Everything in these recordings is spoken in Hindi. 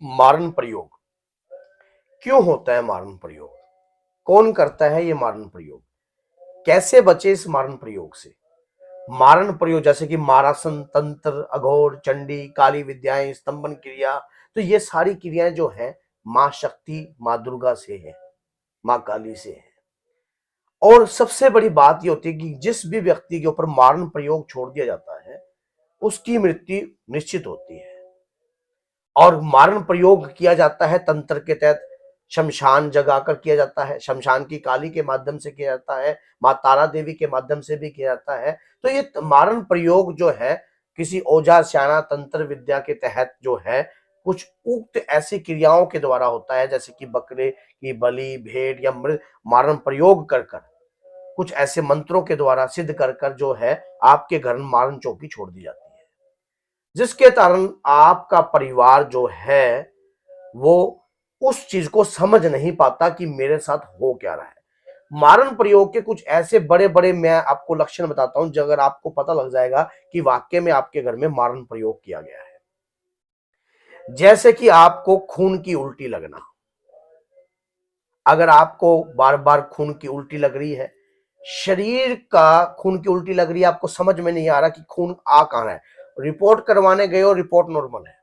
मारण प्रयोग क्यों होता है? मारण प्रयोग कौन करता है? ये मारण प्रयोग कैसे बचे इस मारण प्रयोग से? मारण प्रयोग जैसे कि मारासन तंत्र, अघोर, चंडी, काली विद्याएं, स्तंभन क्रिया, तो ये सारी क्रियाएं जो है मां शक्ति, मां दुर्गा से है, मां काली से है। और सबसे बड़ी बात ये होती है कि जिस भी व्यक्ति के ऊपर मारण प्रयोग छोड़ दिया जाता है उसकी मृत्यु निश्चित होती है। और मारण प्रयोग किया जाता है तंत्र के तहत, शमशान जगाकर किया जाता है, शमशान की काली के माध्यम से किया जाता है, मां तारा देवी के माध्यम से भी किया जाता है। तो ये मारण प्रयोग जो है किसी ओझा स्याणा तंत्र विद्या के तहत जो है कुछ उक्त ऐसी क्रियाओं के द्वारा होता है, जैसे कि बकरे की बलि, भेड़ या मृत मारण प्रयोग कर कर कुछ ऐसे मंत्रों के द्वारा सिद्ध कर कर जो है आपके घर में मारण चौकी छोड़ दी जाती है, जिसके कारण आपका परिवार जो है वो उस चीज को समझ नहीं पाता कि मेरे साथ हो क्या रहा है। मारण प्रयोग के कुछ ऐसे बड़े बड़े मैं आपको लक्षण बताता हूं, जो अगर आपको पता लग जाएगा कि वाकई में आपके घर में मारण प्रयोग किया गया है। जैसे कि आपको खून की उल्टी लगना। अगर आपको बार बार खून की उल्टी लग रही है, शरीर का खून की उल्टी लग रही है, आपको समझ में नहीं आ रहा कि खून आ कहां है, रिपोर्ट करवाने गए हो, रिपोर्ट नॉर्मल है,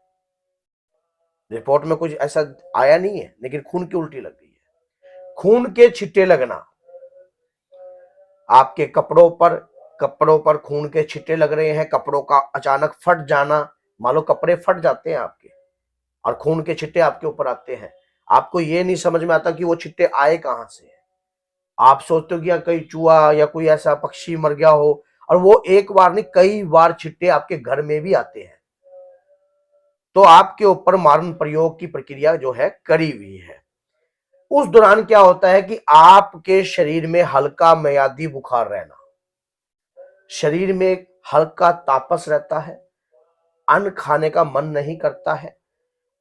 रिपोर्ट में कुछ ऐसा आया नहीं है, लेकिन खून की उल्टी लग गई है। खून के छिट्टे लगना, आपके कपड़ों पर खून के छिट्टे लग रहे हैं, कपड़ों का अचानक फट जाना, मान लो कपड़े फट जाते हैं आपके और खून के छिट्टे आपके ऊपर आते हैं, आपको ये नहीं समझ में आता कि वो छिट्टे आए कहां से। आप सोचते हो कि या कहीं चूहा या कोई ऐसा पक्षी मर गया हो, और वो एक बार नहीं कई बार छिट्टे आपके घर में भी आते हैं, तो आपके ऊपर मारण प्रयोग की प्रक्रिया जो है करी हुई है। उस दौरान क्या होता है कि आपके शरीर में हल्का मियादी बुखार रहना, शरीर में हल्का तापस रहता है, अन्न खाने का मन नहीं करता है,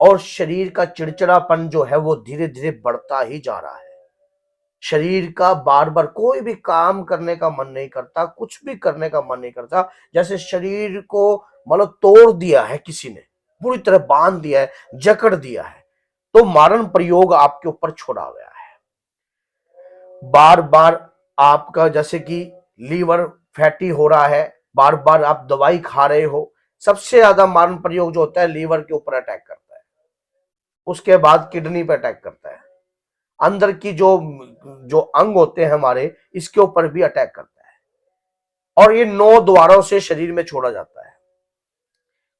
और शरीर का चिड़चिड़ापन जो है वो धीरे धीरे बढ़ता ही जा रहा है। शरीर का बार बार कोई भी काम करने का मन नहीं करता, कुछ भी करने का मन नहीं करता, जैसे शरीर को मतलब तोड़ दिया है किसी ने, पूरी तरह बांध दिया है, जकड़ दिया है। तो मारण प्रयोग आपके ऊपर छोड़ा गया है। बार बार आपका जैसे कि लीवर फैटी हो रहा है, बार बार आप दवाई खा रहे हो। सबसे ज्यादा मारण प्रयोग जो होता है लीवर के ऊपर अटैक करता है, उसके बाद किडनी पे अटैक करता है, अंदर की जो जो अंग होते हैं हमारे, इसके ऊपर भी अटैक करता है। और ये 9 द्वारों से शरीर में छोड़ा जाता है।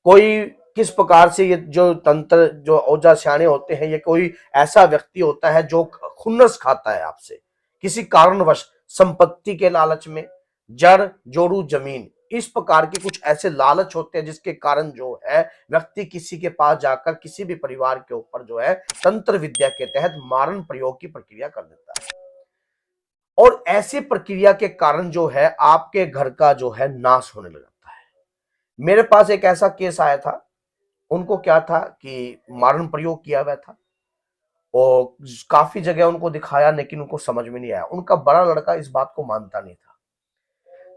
कोई किस प्रकार से ये जो तंत्र जो ओझा स्याणे होते हैं, ये कोई ऐसा व्यक्ति होता है जो खुन्नस खाता है आपसे किसी कारणवश, संपत्ति के लालच में, जड़ जोड़ू जमीन, इस प्रकार के कुछ ऐसे लालच होते हैं जिसके कारण जो है व्यक्ति किसी के पास जाकर किसी भी परिवार के ऊपर जो है तंत्र विद्या के तहत मारण प्रयोग की प्रक्रिया कर देता है। और ऐसी प्रक्रिया के कारण जो है आपके घर का जो है नाश होने लग जाता है। मेरे पास एक ऐसा केस आया था, उनको क्या था कि मारण प्रयोग किया हुआ था और काफी जगह उनको दिखाया, लेकिन उनको समझ में नहीं आया। उनका बड़ा लड़का इस बात को मानता नहीं था।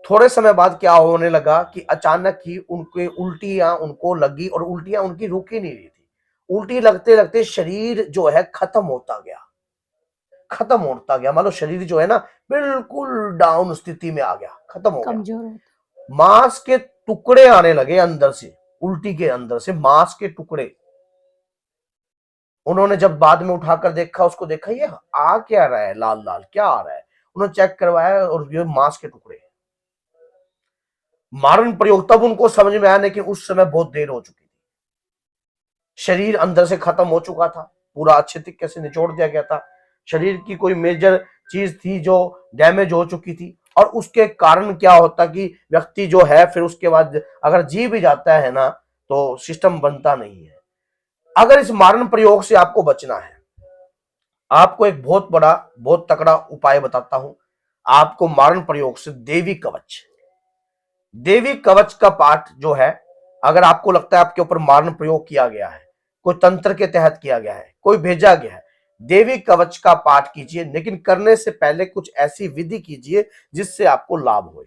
थोड़े समय बाद क्या होने लगा कि अचानक ही उनके उल्टियां उनको लगी, और उल्टियां उनकी रुक ही नहीं रही थी। उल्टी लगते लगते शरीर जो है खत्म होता गया, खत्म होता गया, मतलब शरीर जो है ना बिल्कुल डाउन स्थिति में आ गया, खत्म हो गया। कमजोर होता। मांस के टुकड़े आने लगे अंदर से, उल्टी के अंदर से मांस के टुकड़े। उन्होंने जब बाद में उठाकर देखा, उसको देखा ये आ क्या रहा है, लाल लाल क्या आ रहा है, उन्होंने चेक करवाया और ये मांस के टुकड़े। मारण प्रयोग तब उनको समझ में आया, लेकिन उस समय बहुत देर हो चुकी थी। शरीर अंदर से खत्म हो चुका था, पूरा अच्छे तरीके से निचोड़ दिया गया था। शरीर की कोई मेजर चीज थी जो डैमेज हो चुकी थी, और उसके कारण क्या होता कि व्यक्ति जो है फिर उसके बाद अगर जी भी जाता है ना तो सिस्टम बनता नहीं है। अगर इस मारण प्रयोग से आपको बचना है, आपको एक बहुत बड़ा बहुत तगड़ा उपाय बताता हूं। आपको मारण प्रयोग से देवी कवच, देवी कवच का पाठ जो है, अगर आपको लगता है आपके ऊपर मारण प्रयोग किया गया है, कोई तंत्र के तहत किया गया है, कोई भेजा गया है, देवी कवच का पाठ कीजिए, लेकिन करने से पहले कुछ ऐसी विधि कीजिए जिससे आपको लाभ हो।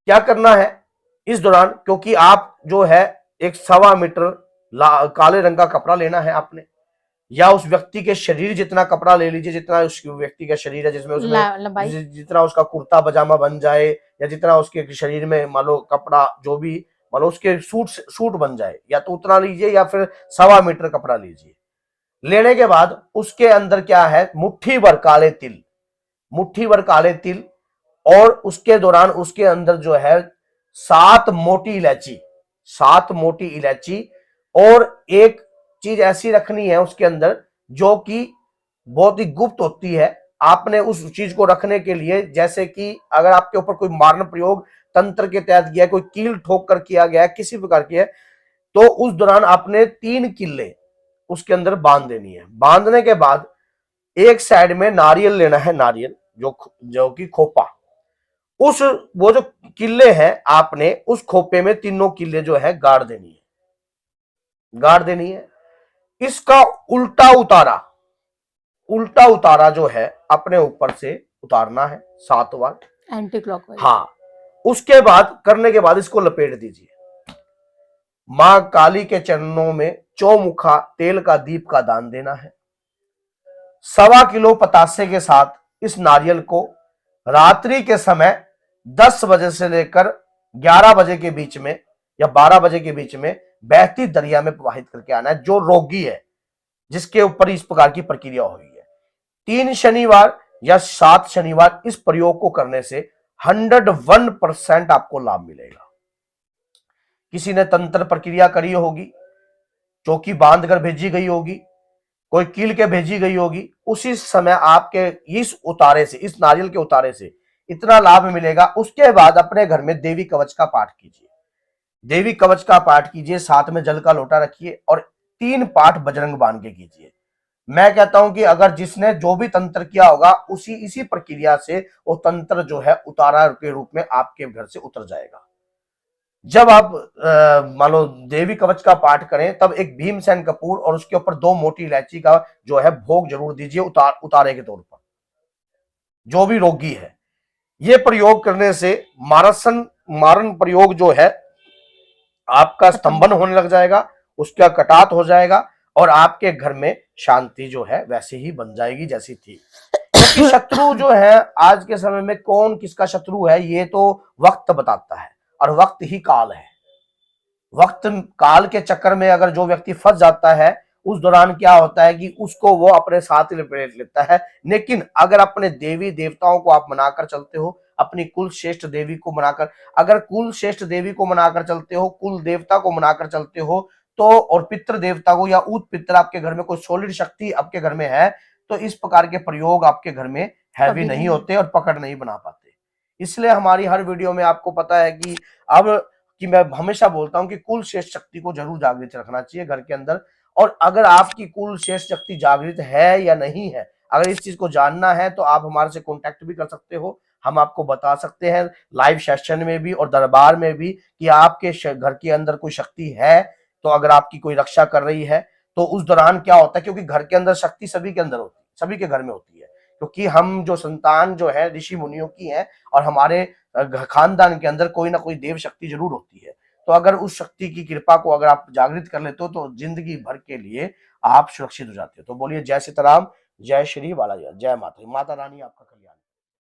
क्या करना है इस दौरान, क्योंकि आप जो है एक 1.25 मीटर काले रंग का कपड़ा लेना है आपने, या उस व्यक्ति के शरीर जितना कपड़ा ले लीजिए, जितना उस व्यक्ति का शरीर है, जिसमें उसमें जितना उसका कुर्ता पजामा बन जाए, या जितना उसके शरीर में मान लो कपड़ा जो भी मान लो उसके सूट बन जाए, या तो उतना लीजिए या फिर 1.25 मीटर कपड़ा लीजिए। लेने के बाद उसके अंदर क्या है, मुट्ठी भर काले तिल, मुट्ठी भर काले तिल, और उसके दौरान उसके अंदर जो है 7 मोटी इलायची, 7 मोटी इलायची, और एक चीज ऐसी रखनी है उसके अंदर जो कि बहुत ही गुप्त होती है। आपने उस चीज को रखने के लिए, जैसे कि अगर आपके ऊपर कोई मारण प्रयोग तंत्र के तहत किया है, कोई कील ठोक कर किया गया है, किसी प्रकार की है, तो उस दौरान आपने 3 किल्ले उसके अंदर बांध देनी है। बांधने के बाद एक साइड में नारियल लेना है, नारियल जो कि खोपा, उस वो जो किल्ले हैं आपने उस खोपे में तीनों किल्ले जो है गाड़ देनी है, गाड़ देनी है। इसका उल्टा उतारा, उल्टा उतारा जो है अपने ऊपर से उतारना है 7 बार एंटी क्लॉकवाइज। हाँ, उसके बाद करने के बाद इसको लपेट दीजिए। मां काली के चरणों में चौमुखा तेल का दीप का दान देना है। 1.25 किलो पतासे के साथ इस नारियल को रात्रि के समय 10 बजे से लेकर 11 बजे के बीच में या 12 बजे के बीच में बहती दरिया में प्रवाहित करके आना है, जो रोगी है जिसके ऊपर इस प्रकार की प्रक्रिया हुई है। 3 शनिवार या 7 शनिवार इस प्रयोग को करने से 101% आपको लाभ मिलेगा। किसी ने तंत्र प्रक्रिया करी होगी, चौकी बांध कर भेजी गई होगी, कोई कील के भेजी गई होगी, उसी समय आपके इस उतारे से, इस नारियल के उतारे से इतना लाभ मिलेगा। उसके बाद अपने घर में देवी कवच का पाठ कीजिए, देवी कवच का पाठ कीजिए, साथ में जल का लोटा रखिए और 3 पाठ बजरंग बाण के कीजिए। मैं कहता हूं कि अगर जिसने जो भी तंत्र किया होगा इसी प्रक्रिया से वो तंत्र जो है उतारा के रूप में आपके घर से उतर जाएगा। जब आप मान लो देवी कवच का पाठ करें, तब एक भीमसेन कपूर और उसके ऊपर 2 मोटी इलायची का जो है भोग जरूर दीजिए उतारे के तौर पर, जो भी रोगी है। ये प्रयोग करने से मारण प्रयोग जो है आपका स्तंभन होने लग जाएगा, उसका कटात हो जाएगा और आपके घर में शांति जो है वैसे ही बन जाएगी जैसी थी। क्योंकि शत्रु जो है आज के समय में कौन किसका शत्रु है ये तो वक्त बताता है, और वक्त ही काल है। वक्त काल के चक्कर में अगर जो व्यक्ति फंस जाता है, उस दौरान क्या होता है कि उसको वो अपने साथ लपेट लेता है। लेकिन अगर अपने देवी देवताओं को आप मनाकर चलते हो, अपनी कुल श्रेष्ठ देवी को मनाकर, अगर कुल श्रेष्ठ देवी को मनाकर चलते हो, कुल देवता को मनाकर चलते हो, तो और पितृ देवता को या ऊत पितृ आपके घर में कोई सॉलिड शक्ति आपके घर में है, तो इस प्रकार के प्रयोग आपके घर में हैवी नहीं होते और पकड़ नहीं बना पाते। इसलिए हमारी हर वीडियो में आपको पता है कि मैं हमेशा बोलता हूं कि कुल श्रेष्ठ शक्ति को जरूर जागृत रखना चाहिए घर के अंदर। और अगर आपकी कुल श्रेष्ठ शक्ति जागृत है या नहीं है, अगर इस चीज को जानना है तो आप हमारे से कांटेक्ट भी कर सकते हो। हम आपको बता सकते हैं लाइव सेशन में भी और दरबार में भी कि आपके घर के अंदर कोई शक्ति है, तो अगर आपकी कोई रक्षा कर रही है तो उस दौरान क्या होता है, क्योंकि घर के अंदर शक्ति सभी के अंदर होती है, सभी के घर में होती है, क्योंकि हम जो संतान जो है ऋषि मुनियों की है और हमारे खानदान के अंदर कोई ना कोई देव शक्ति जरूर होती है। तो अगर उस शक्ति की कृपा को अगर आप जागृत कर लेते हो तो जिंदगी भर के लिए आप सुरक्षित हो जाते हो। तो बोलिए जय सीताराम, जय श्री बालाजी, जय माता रानी, आपका कल्याण।